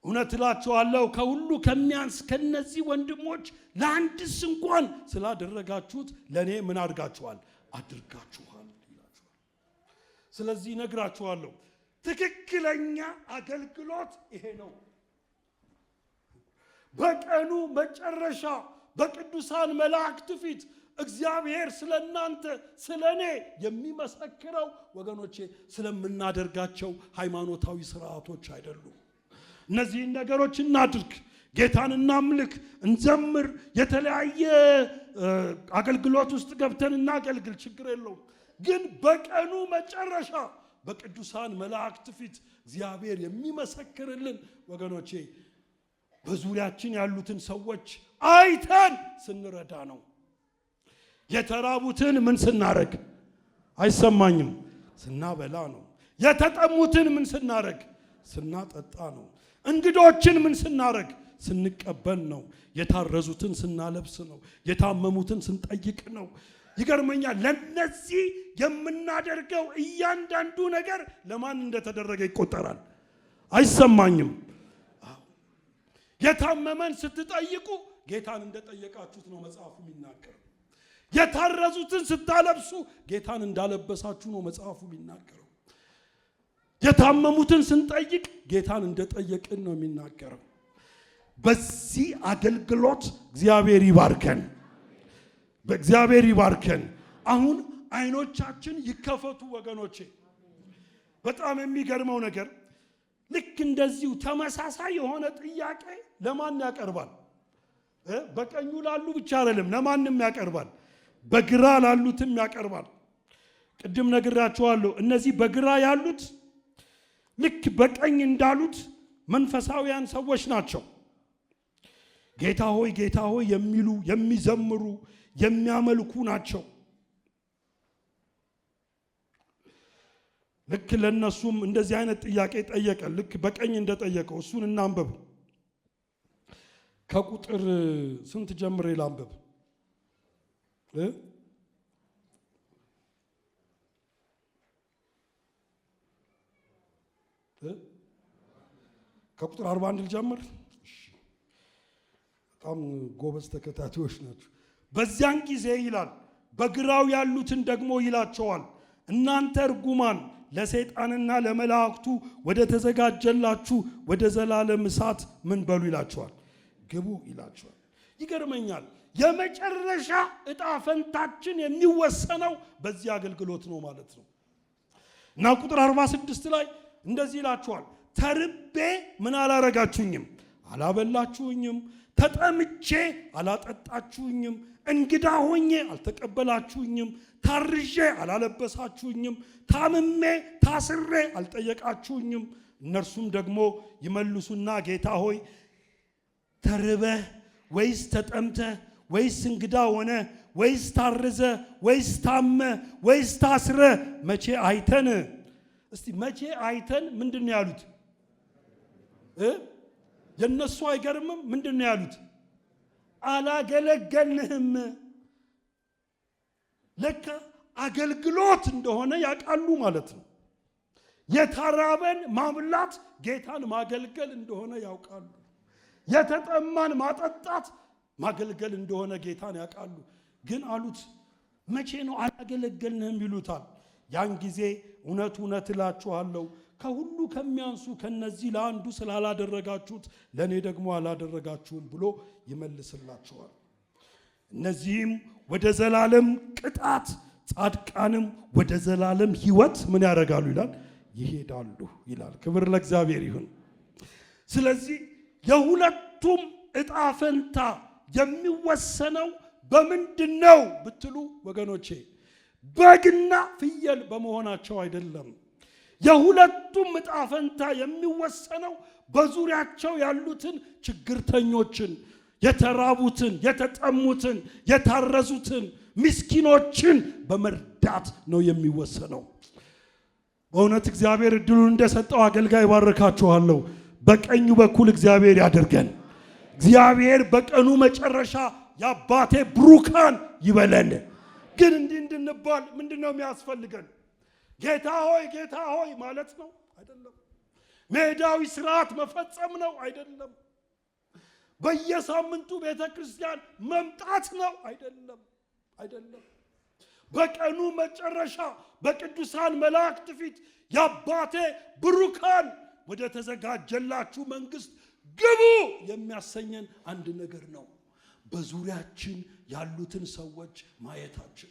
እውነት እላችኋለሁ ከሁሉ ከሚያንስ ከነዚህ ወንድሞች ለአንድስ እንኳን ስላደረጋችሁት ለኔ ምን አድርጋችኋል? አድርጋችኋል ይላችኋል። ስለዚህ ነግራችኋለሁ ትክክለኛ አገልግሎት ይሄ ነው። በቀኑ መጨረሻ በቅዱሳን መላእክት ፊት እግዚአብሔር ስለናንተ ስለኔ የሚመሰክረው ወገኖቼ ስለምናደርጋቸው ሃይማኖታዊ ስርዓቶች አይደሉም። እነዚህን ነገሮች እናድርግ፣ ጌታን እናምልክ፣ እንዘምር፣ የተለያየ አገልግሎት ውስጥ ገብተን እናገልግል፣ ችግር የለውም። ግን በቀኑ መጨረሻ በቅዱሳን መላእክት ፊት እግዚአብሔር የሚመሰክርልን ወገኖቼ በዙሪያችን ያሉትን ሰዎች አይተን ስንረዳ ነው። የተራቡትን ምን ስናረግ አይሰማኝም? ስናበላ ነው። የተጠሙትን ምን ስናረግ? ስናጠጣ ነው። እንግዶችን ምን ስናረግ? ስንቀበል ነው። የታረዙትን ስናለብስ ነው። የታመሙትን ስንጠይቅ ነው። ይገርመኛል። ለነዚህ የምናደርገው እያንዳንዱ ነገር ለማን እንደተደረገ ይቆጠራል። አይሰማኝም? የታመመን ስትጠይቁ ጌታን እንደጠየቃችሁት ነው መጽሐፉ የሚናገር። የታረዙትን ስታለብሱ ጌታን እንዳለበሳችሁ ነው መጽሐፉ የሚናገረው። የታመሙትን ስንጠይቅ ጌታን እንደጠየቅን ነው የሚናገረው። በዚህ አገልግሎት እግዚአብሔር ይባርከን፣ በእግዚአብሔር ይባርከን። አሁን አይኖቻችን ይከፈቱ ወገኖቼ። በጣም የሚገርመው ነገር ልክ እንደዚሁ ተመሳሳይ የሆነ ጥያቄ ለማን ያቀርባል? በቀኙ ላሉ ብቻ አይደለም፣ ለማንም ያቀርባል። በግራ ላሉትም ያቀርባል። ቅድም ነግራችኋለሁ። እነዚህ በግራ ያሉት ልክ በቀኝ እንዳሉት መንፈሳውያን ሰዎች ናቸው። ጌታ ሆይ ጌታ ሆይ የሚሉ የሚዘምሩ የሚያመልኩ ናቸው። ልክ ለነሱም እንደዚህ አይነት ጥያቄ ጠየቀ። ልክ በቀኝ እንደጠየቀው እሱን እናንብብ። ከቁጥር ስንት ጀምሬ ላንብብ? ከቁጥር 41 ልጀምር። በጣም ጎበዝ ተከታታዮች ናቸው። በዚያን ጊዜ ይላል በግራው ያሉትን ደግሞ ይላቸዋል፣ እናንተ እርጉማን ለሰይጣንና ለመላእክቱ ወደ ተዘጋጀላችሁ ወደ ዘላለም እሳት ምን በሉ ይላቸዋል፣ ግቡ ይላቸዋል። ይገርመኛል። የመጨረሻ ዕጣ ፈንታችን የሚወሰነው በዚህ አገልግሎት ነው ማለት ነው። እና ቁጥር 46 ላይ እንደዚህ ይላቸዋል፣ ተርቤ ምን አላረጋችሁኝም? አላበላችሁኝም። ተጠምቼ አላጠጣችሁኝም። እንግዳ ሆኜ አልተቀበላችሁኝም። ታርዤ አላለበሳችሁኝም። ታምሜ ታስሬ አልጠየቃችሁኝም። እነርሱም ደግሞ ይመልሱና ጌታ ሆይ ተርበህ ወይስ ተጠምተህ ወይስ እንግዳ ሆነ ወይስ ታርዘ ወይስ ታመ ወይስ ታስረ መቼ አይተን? እስቲ መቼ አይተን ምንድን ነው ያሉት? የነሱ አይገርምም? ምንድን ነው ያሉት? አላገለገልንህም። ለካ አገልግሎት እንደሆነ ያውቃሉ ማለት ነው። የተራበን ማብላት ጌታን ማገልገል እንደሆነ ያውቃሉ። የተጠማን ማጠጣት ማገልገል እንደሆነ ጌታን ያውቃሉ። ግን አሉት መቼ ነው አላገለገልንህም ይሉታል። ያን ጊዜ እውነት እውነት እላችኋለሁ ከሁሉ ከሚያንሱ ከነዚህ ለአንዱ ስላላደረጋችሁት ለኔ ደግሞ አላደረጋችሁም ብሎ ይመልስላቸዋል። እነዚህም ወደ ዘላለም ቅጣት፣ ጻድቃንም ወደ ዘላለም ሕይወት ምን ያደርጋሉ ይላል? ይሄዳሉ ይላል። ክብር ለእግዚአብሔር ይሁን። ስለዚህ የሁለቱም ዕጣ ፈንታ የሚወሰነው በምንድነው ብትሉ ወገኖቼ በግና ፍየል በመሆናቸው አይደለም። የሁለቱም ዕጣ ፈንታ የሚወሰነው በዙሪያቸው ያሉትን ችግርተኞችን፣ የተራቡትን፣ የተጠሙትን፣ የታረዙትን፣ ምስኪኖችን በመርዳት ነው የሚወሰነው። በእውነት እግዚአብሔር እድሉን እንደሰጠው አገልጋይ ባረካችኋለሁ። በቀኙ በኩል እግዚአብሔር ያደርገን። እግዚአብሔር በቀኑ መጨረሻ የአባቴ ብሩካን ይበለን። ግን እንዲህ እንድንባል ምንድነው የሚያስፈልገን? ጌታ ሆይ ማለት ነው አይደለም። ሜዳዊ ስርዓት መፈጸም ነው አይደለም። በየሳምንቱ ቤተክርስቲያን መምጣት ነው አይደለም። በቀኑ መጨረሻ በቅዱሳን መላእክት ፊት የአባቴ ብሩካን ወደ ተዘጋጀላችሁ መንግስት ግቡ የሚያሰኘን አንድ ነገር ነው። በዙሪያችን ያሉትን ሰዎች ማየታችን፣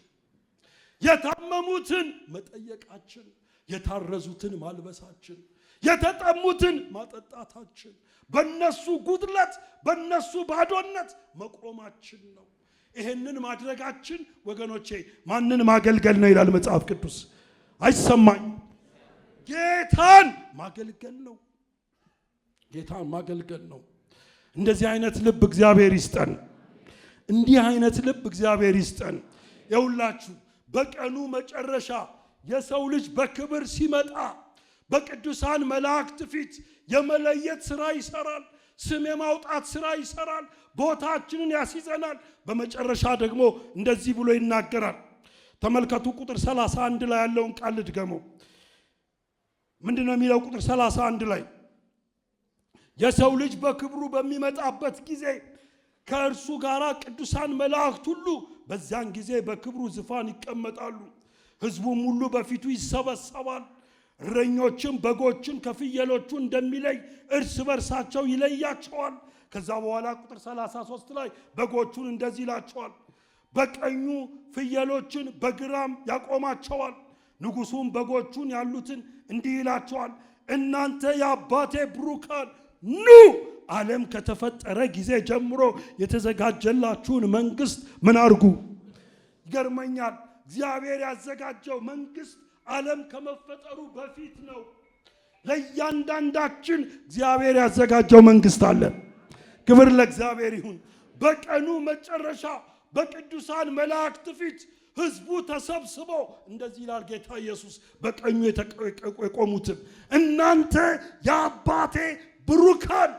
የታመሙትን መጠየቃችን፣ የታረዙትን ማልበሳችን፣ የተጠሙትን ማጠጣታችን፣ በነሱ ጉድለት በነሱ ባዶነት መቆማችን ነው። ይሄንን ማድረጋችን ወገኖቼ ማንን ማገልገል ነው ይላል መጽሐፍ ቅዱስ? አይሰማኝ? ጌታን ማገልገል ነው። ጌታን ማገልገል ነው። እንደዚህ አይነት ልብ እግዚአብሔር ይስጠን። እንዲህ አይነት ልብ እግዚአብሔር ይስጠን። የሁላችሁ በቀኑ መጨረሻ የሰው ልጅ በክብር ሲመጣ በቅዱሳን መላእክት ፊት የመለየት ሥራ ይሰራል። ስም የማውጣት ሥራ ይሰራል። ቦታችንን ያስይዘናል። በመጨረሻ ደግሞ እንደዚህ ብሎ ይናገራል። ተመልከቱ ቁጥር 31 ላይ ያለውን ቃል ድገመው። ምንድነው የሚለው? ቁጥር 31 ላይ የሰው ልጅ በክብሩ በሚመጣበት ጊዜ ከእርሱ ጋር ቅዱሳን መላእክት ሁሉ በዚያን ጊዜ በክብሩ ዙፋን ይቀመጣሉ። ሕዝቡም ሁሉ በፊቱ ይሰበሰባል። እረኞችም በጎችን ከፍየሎቹ እንደሚለይ እርስ በርሳቸው ይለያቸዋል። ከዛ በኋላ ቁጥር 33 ላይ በጎቹን እንደዚህ ይላቸዋል፣ በቀኙ ፍየሎችን በግራም ያቆማቸዋል። ንጉሡም በጎቹን ያሉትን እንዲህ ይላቸዋል፣ እናንተ የአባቴ ብሩካን ኑ፣ ዓለም ከተፈጠረ ጊዜ ጀምሮ የተዘጋጀላችሁን መንግስት ምን አርጉ? ይገርመኛል። እግዚአብሔር ያዘጋጀው መንግስት ዓለም ከመፈጠሩ በፊት ነው። ለእያንዳንዳችን እግዚአብሔር ያዘጋጀው መንግስት አለ። ክብር ለእግዚአብሔር ይሁን። በቀኑ መጨረሻ በቅዱሳን መላእክት ፊት ሕዝቡ ተሰብስቦ እንደዚህ ይላል ጌታ ኢየሱስ በቀኙ የቆሙትም እናንተ የአባቴ ብሩካን።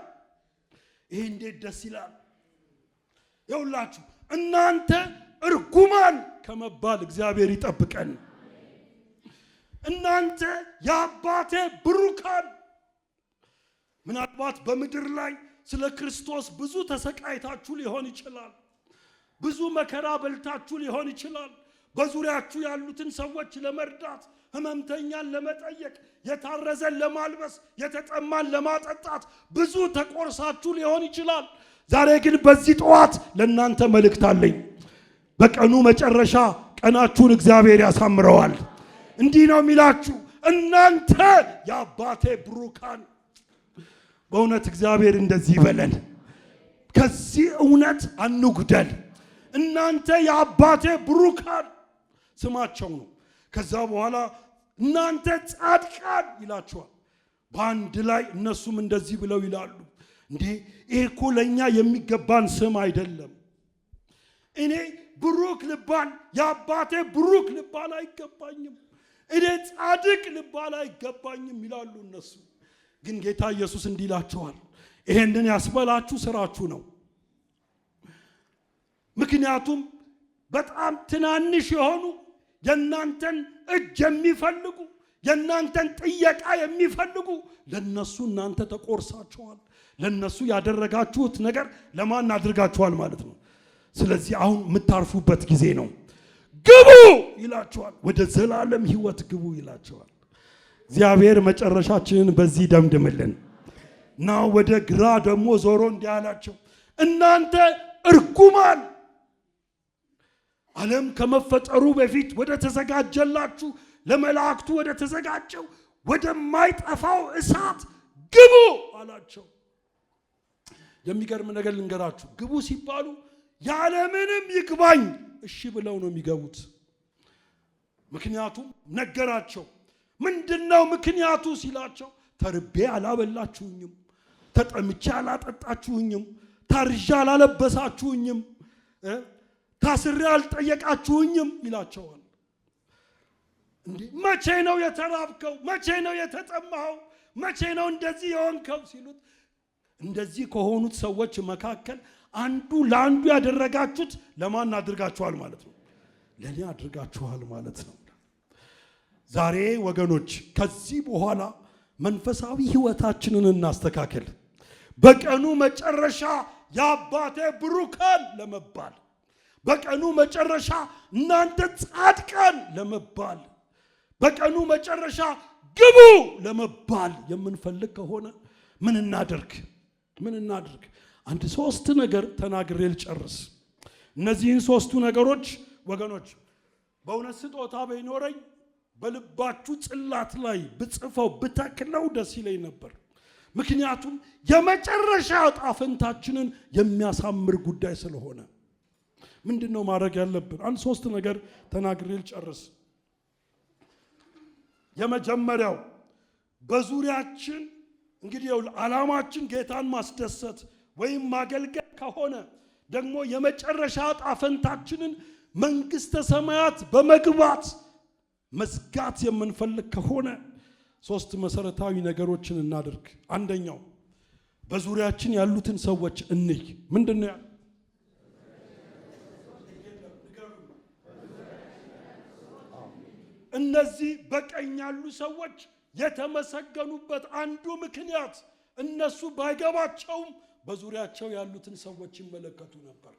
ይሄ እንዴት ደስ ይላል! ይውላችሁ እናንተ እርጉማን ከመባል እግዚአብሔር ይጠብቀን። እናንተ የአባቴ ብሩካን። ምናልባት በምድር ላይ ስለ ክርስቶስ ብዙ ተሰቃይታችሁ ሊሆን ይችላል። ብዙ መከራ በልታችሁ ሊሆን ይችላል። በዙሪያችሁ ያሉትን ሰዎች ለመርዳት፣ ህመምተኛን ለመጠየቅ፣ የታረዘን ለማልበስ፣ የተጠማን ለማጠጣት ብዙ ተቆርሳችሁ ሊሆን ይችላል። ዛሬ ግን በዚህ ጠዋት ለእናንተ መልእክት አለኝ። በቀኑ መጨረሻ ቀናችሁን እግዚአብሔር ያሳምረዋል። እንዲህ ነው የሚላችሁ፣ እናንተ የአባቴ ብሩካን። በእውነት እግዚአብሔር እንደዚህ ይበለን። ከዚህ እውነት አንጉደል። እናንተ የአባቴ ብሩካን ስማቸው ነው። ከዛ በኋላ እናንተ ጻድቃን ይላቸዋል። በአንድ ላይ እነሱም እንደዚህ ብለው ይላሉ፣ እንዴ ይሄ እኮ ለእኛ የሚገባን ስም አይደለም። እኔ ብሩክ ልባል የአባቴ ብሩክ ልባል አይገባኝም። እኔ ጻድቅ ልባል አይገባኝም ይላሉ እነሱ። ግን ጌታ ኢየሱስ እንዲህ ይላቸዋል፣ ይሄንን ያስበላችሁ ስራችሁ ነው። ምክንያቱም በጣም ትናንሽ የሆኑ የእናንተን እጅ የሚፈልጉ የእናንተን ጥየቃ የሚፈልጉ ለነሱ እናንተ ተቆርሳችኋል። ለነሱ ያደረጋችሁት ነገር ለማን አድርጋችኋል ማለት ነው። ስለዚህ አሁን የምታርፉበት ጊዜ ነው። ግቡ ይላቸዋል። ወደ ዘላለም ሕይወት ግቡ ይላቸዋል። እግዚአብሔር መጨረሻችንን በዚህ ደምድምልን እና ወደ ግራ ደግሞ ዞሮ እንዲህ አላቸው፣ እናንተ እርጉማን ዓለም ከመፈጠሩ በፊት ወደ ተዘጋጀላችሁ ለመላእክቱ ወደ ተዘጋጀው ወደማይጠፋው እሳት ግቡ አላቸው። የሚገርም ነገር ልንገራችሁ። ግቡ ሲባሉ ያለምንም ይግባኝ እሺ ብለው ነው የሚገቡት። ምክንያቱም ነገራቸው። ምንድነው ምክንያቱ ሲላቸው፣ ተርቤ አላበላችሁኝም፣ ተጠምቼ አላጠጣችሁኝም፣ ታርዣ አላለበሳችሁኝም፣ ታስሬ አልጠየቃችሁኝም ይላቸዋል። እንዴ መቼ ነው የተራብከው? መቼ ነው የተጠማኸው? መቼ ነው እንደዚህ የሆንከው ሲሉት፣ እንደዚህ ከሆኑት ሰዎች መካከል አንዱ ለአንዱ ያደረጋችሁት ለማን አድርጋችኋል ማለት ነው? ለኔ አድርጋችኋል ማለት ነው። ዛሬ ወገኖች ከዚህ በኋላ መንፈሳዊ ህይወታችንን እናስተካክል። በቀኑ መጨረሻ የአባቴ ብሩካን ለመባል፣ በቀኑ መጨረሻ እናንተ ጻድቃን ለመባል፣ በቀኑ መጨረሻ ግቡ ለመባል የምንፈልግ ከሆነ ምን እናድርግ? አንድ ሶስት ነገር ተናግሬ ልጨርስ። እነዚህን ሶስቱ ነገሮች ወገኖች በእውነት ስጦታ ቢኖረኝ በልባችሁ ጽላት ላይ ብጽፈው ብተክለው ደስ ይለኝ ነበር። ምክንያቱም የመጨረሻ ዕጣ ፈንታችንን የሚያሳምር ጉዳይ ስለሆነ ምንድነው ማድረግ ያለብን? አንድ ሶስት ነገር ተናግሬ ልጨርስ። የመጀመሪያው በዙሪያችን እንግዲህ ዓላማችን ጌታን ማስደሰት ወይም ማገልገል ከሆነ ደግሞ የመጨረሻ ዕጣ ፈንታችንን መንግስተ ሰማያት በመግባት መዝጋት የምንፈልግ ከሆነ ሶስት መሰረታዊ ነገሮችን እናድርግ። አንደኛው በዙሪያችን ያሉትን ሰዎች እንይ። ምንድነው? እነዚህ በቀኝ ያሉ ሰዎች የተመሰገኑበት አንዱ ምክንያት እነሱ ባይገባቸውም በዙሪያቸው ያሉትን ሰዎች ይመለከቱ ነበር።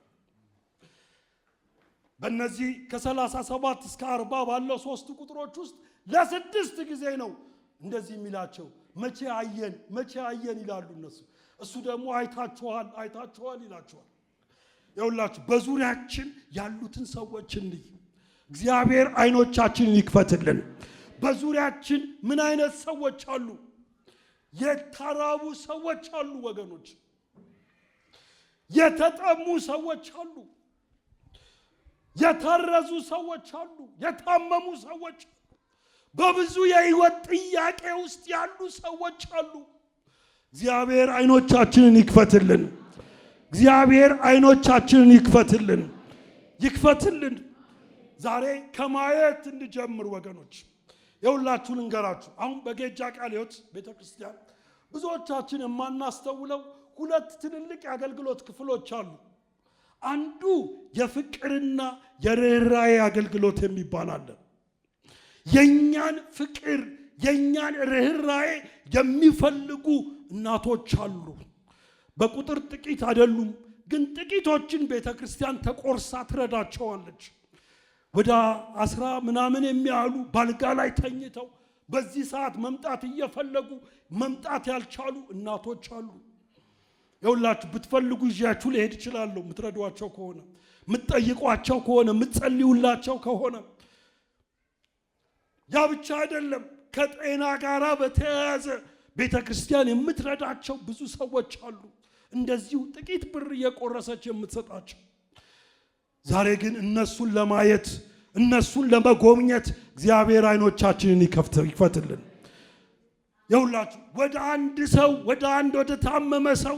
በእነዚህ ከ37 እስከ 40 ባለው ሶስት ቁጥሮች ውስጥ ለስድስት ጊዜ ነው እንደዚህ የሚላቸው። መቼ አየን ይላሉ እነሱ። እሱ ደግሞ አይታችኋል ይላቸዋል። ይኸውላችሁ በዙሪያችን ያሉትን ሰዎች እንይ። እግዚአብሔር አይኖቻችንን ይክፈትልን። በዙሪያችን ምን አይነት ሰዎች አሉ? የተራቡ ሰዎች አሉ ወገኖች፣ የተጠሙ ሰዎች አሉ፣ የታረዙ ሰዎች አሉ፣ የታመሙ ሰዎች አሉ፣ በብዙ የህይወት ጥያቄ ውስጥ ያሉ ሰዎች አሉ። እግዚአብሔር አይኖቻችንን ይክፈትልን። እግዚአብሔር አይኖቻችንን ይክፈትልን። ዛሬ ከማየት እንጀምር ወገኖች። የሁላችሁ ልንገራችሁ። አሁን በጌጃ ቃለ ሕይወት ቤተክርስቲያን ብዙዎቻችን የማናስተውለው ሁለት ትልልቅ የአገልግሎት ክፍሎች አሉ። አንዱ የፍቅርና የርህራሄ አገልግሎት የሚባል አለ። የኛን ፍቅር የኛን ርህራሄ የሚፈልጉ እናቶች አሉ። በቁጥር ጥቂት አይደሉም፣ ግን ጥቂቶችን ቤተክርስቲያን ተቆርሳ ትረዳቸዋለች። ወደ 10 ምናምን የሚያሉ ባልጋ ላይ ተኝተው በዚህ ሰዓት መምጣት እየፈለጉ መምጣት ያልቻሉ እናቶች አሉ። ይኸውላችሁ ብትፈልጉ ይዣችሁ ልሄድ እችላለሁ። የምትረዷቸው ከሆነ የምትጠይቋቸው ከሆነ የምትጸልዩላቸው ከሆነ ያ ብቻ አይደለም። ከጤና ጋር በተያያዘ ቤተክርስቲያን የምትረዳቸው ብዙ ሰዎች አሉ። እንደዚሁ ጥቂት ብር እየቆረሰች የምትሰጣቸው። ዛሬ ግን እነሱን ለማየት እነሱን ለመጎብኘት እግዚአብሔር አይኖቻችንን ይክፈትልን። ይኸውላችሁ ወደ ታመመ ሰው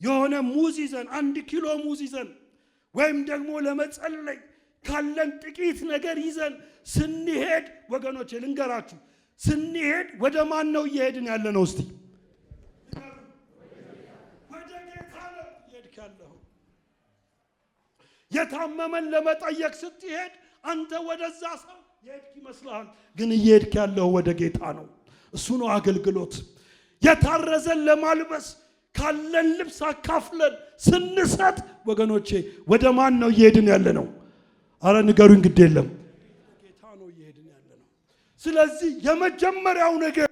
የሆነ ሙዝ ይዘን 1 ኪሎ ሙዝ ይዘን ወይም ደግሞ ለመጸለይ ካለን ጥቂት ነገር ይዘን ስንሄድ ወገኖቼ ልንገራችሁ፣ ስንሄድ ወደ ማን ነው እየሄድን ያለ ነው? እስቲ ወደ ጌታ ነው እየሄድክ ያለኸው። የታመመን ለመጠየቅ ስትሄድ አንተ ወደዛ ሰው የሄድክ ይመስልሃል፣ ግን እየሄድክ ያለኸው ወደ ጌታ ነው። እሱ ነው አገልግሎት። የታረዘን ለማልበስ ካለን ልብስ አካፍለን ስንሰጥ ወገኖቼ ወደ ማን ነው እየሄድን ያለ ነው? አረ ንገሩኝ፣ ግድ የለም ጌታ ነው እየሄድን ያለ ነው። ስለዚህ የመጀመሪያው ነገር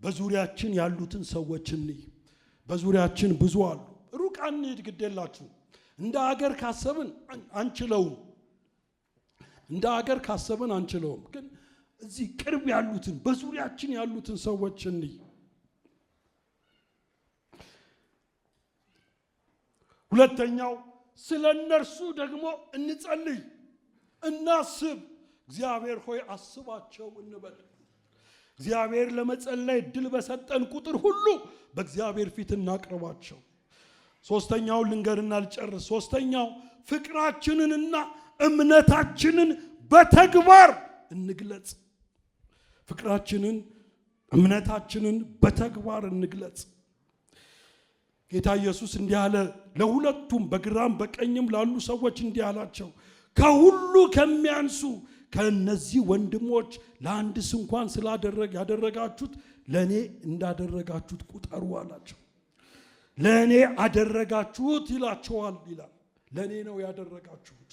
በዙሪያችን ያሉትን ሰዎች እንይ። በዙሪያችን ብዙ አሉ። ሩቅ አንሂድ፣ ግድ የላችሁ። እንደ ሀገር ካሰብን አንችለውም። ግን እዚህ ቅርብ ያሉትን በዙሪያችን ያሉትን ሰዎች እንይ። ሁለተኛው ስለ እነርሱ ደግሞ እንጸልይ፣ እናስብ። እግዚአብሔር ሆይ አስባቸው እንበል። እግዚአብሔር ለመጸለይ እድል በሰጠን ቁጥር ሁሉ በእግዚአብሔር ፊት እናቅርባቸው። ሶስተኛው ልንገርና ልጨርስ። ሶስተኛው ፍቅራችንንና እምነታችንን በተግባር እንግለጽ። ፍቅራችንን እምነታችንን በተግባር እንግለጽ። ጌታ ኢየሱስ እንዲህ አለ፣ ለሁለቱም በግራም በቀኝም ላሉ ሰዎች እንዲህ አላቸው፣ ከሁሉ ከሚያንሱ ከነዚህ ወንድሞች ለአንድስ እንኳን ያደረጋችሁት ለኔ እንዳደረጋችሁት ቁጠሩ አላቸው። ለኔ አደረጋችሁት ይላቸዋል ይላል። ለኔ ነው ያደረጋችሁት።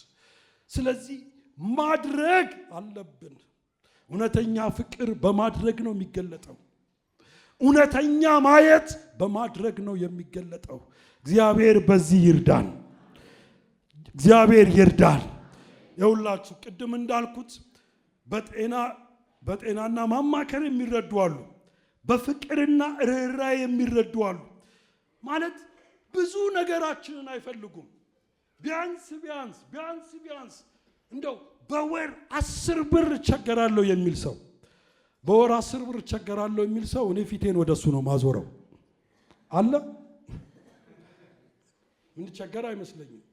ስለዚህ ማድረግ አለብን። እውነተኛ ፍቅር በማድረግ ነው የሚገለጠው። እውነተኛ ማየት በማድረግ ነው የሚገለጠው። እግዚአብሔር በዚህ ይርዳን። እግዚአብሔር ይርዳን። የሁላችሁ ቅድም እንዳልኩት በጤናና ማማከር የሚረዱ አሉ፣ በፍቅርና ርህራሄ የሚረዱ አሉ። ማለት ብዙ ነገራችንን አይፈልጉም። ቢያንስ እንደው በወር 10 ብር ቸገራለሁ የሚል ሰው በወር 10 ብር ቸገራለሁ የሚል ሰው እኔ ፊቴን ወደሱ ነው ማዞረው አለ። ምን ቸገር አይመስለኝም።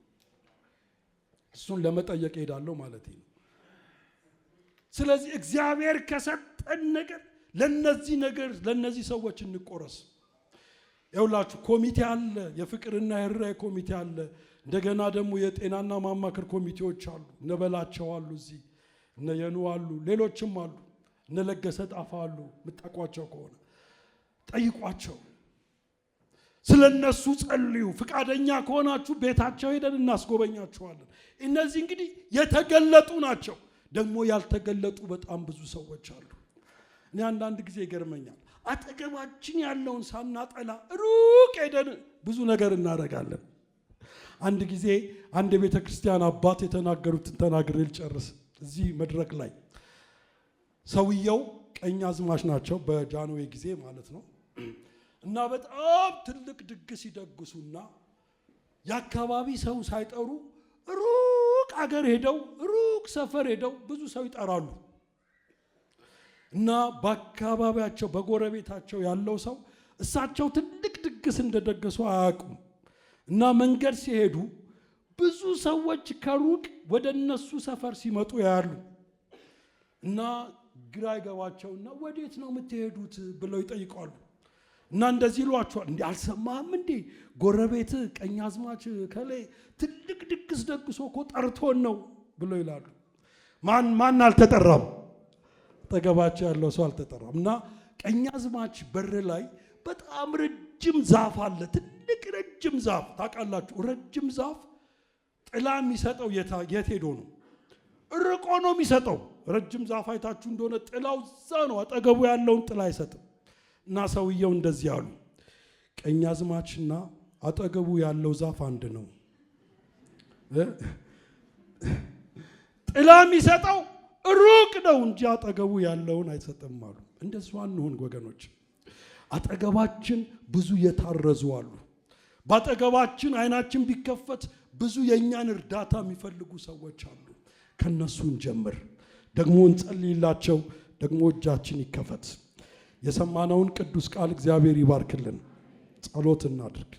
እሱን ለመጠየቅ ሄዳለሁ ማለት ነው። ስለዚህ እግዚአብሔር ከሰጠን ነገር ለነዚህ ሰዎች እንቆረስ። ይኸውላችሁ ኮሚቴ አለ፣ የፍቅርና የርህራሄ ኮሚቴ አለ። እንደገና ደግሞ የጤናና ማማከር ኮሚቴዎች አሉ። እነበላቸው አሉ፣ እዚህ እነ የኑ አሉ፣ ሌሎችም አሉ። እነ ለገሰ ጣፋ አሉ። ምጣቋቸው ከሆነ ጠይቋቸው፣ ስለነሱ ጸልዩ። ፍቃደኛ ከሆናችሁ ቤታቸው ሄደን እናስጎበኛቸዋለን። እነዚህ እንግዲህ የተገለጡ ናቸው። ደግሞ ያልተገለጡ በጣም ብዙ ሰዎች አሉ። እኔ አንዳንድ ጊዜ ይገርመኛል። አጠገባችን ያለውን ሳናጠላ ሩቅ ሄደን ብዙ ነገር እናደርጋለን። አንድ ጊዜ አንድ የቤተ ክርስቲያን አባት የተናገሩትን ተናግሬ ልጨርስ። እዚህ መድረክ ላይ ሰውየው ቀኛዝማች ናቸው፣ በጃንሆይ ጊዜ ማለት ነው። እና በጣም ትልቅ ድግስ ይደግሱና የአካባቢ ሰው ሳይጠሩ ሩቅ አገር ሄደው ሩቅ ሰፈር ሄደው ብዙ ሰው ይጠራሉ። እና በአካባቢያቸው በጎረቤታቸው ያለው ሰው እሳቸው ትልቅ ድግስ እንደደገሱ አያውቁም። እና መንገድ ሲሄዱ ብዙ ሰዎች ከሩቅ ወደ እነሱ ሰፈር ሲመጡ ያያሉ። እና ግራ ይገባቸውና ወዴት ነው የምትሄዱት ብለው ይጠይቃሉ። እና እንደዚህ ይሏቸዋል፣ እንዴ አልሰማህም እንዴ ጎረቤት ቀኛዝማች ከላይ ትልቅ ድግስ ደግሶ እኮ ጠርቶን ነው ብለው ይላሉ። ማን አልተጠራም? አጠገባቸው ያለው ሰው አልተጠራም። እና ቀኛዝማች በር ላይ በጣም ረጅም ዛፍ አለ፣ ትልቅ ረጅም ዛፍ። ታውቃላችሁ ረጅም ዛፍ ጥላ የሚሰጠው የት ሄዶ ነው? ርቆ ነው የሚሰጠው። ረጅም ዛፍ አይታችሁ እንደሆነ ጥላው እዛ ነው፣ አጠገቡ ያለውን ጥላ አይሰጥም። እና ሰውየው እንደዚህ አሉ፣ ቀኛዝማችና አጠገቡ ያለው ዛፍ አንድ ነው። ጥላ የሚሰጠው ሩቅ ነው እንጂ አጠገቡ ያለውን አይሰጥም አሉ። እንደሱ አንሁን ወገኖች። አጠገባችን ብዙ የታረዙ አሉ። በአጠገባችን አይናችን ቢከፈት ብዙ የኛን እርዳታ የሚፈልጉ ሰዎች አሉ። ከነሱ እንጀምር፣ ደግሞ እንጸልይላቸው፣ ደግሞ እጃችን ይከፈት። የሰማነውን ቅዱስ ቃል እግዚአብሔር ይባርክልን። ጸሎት እናድርግ።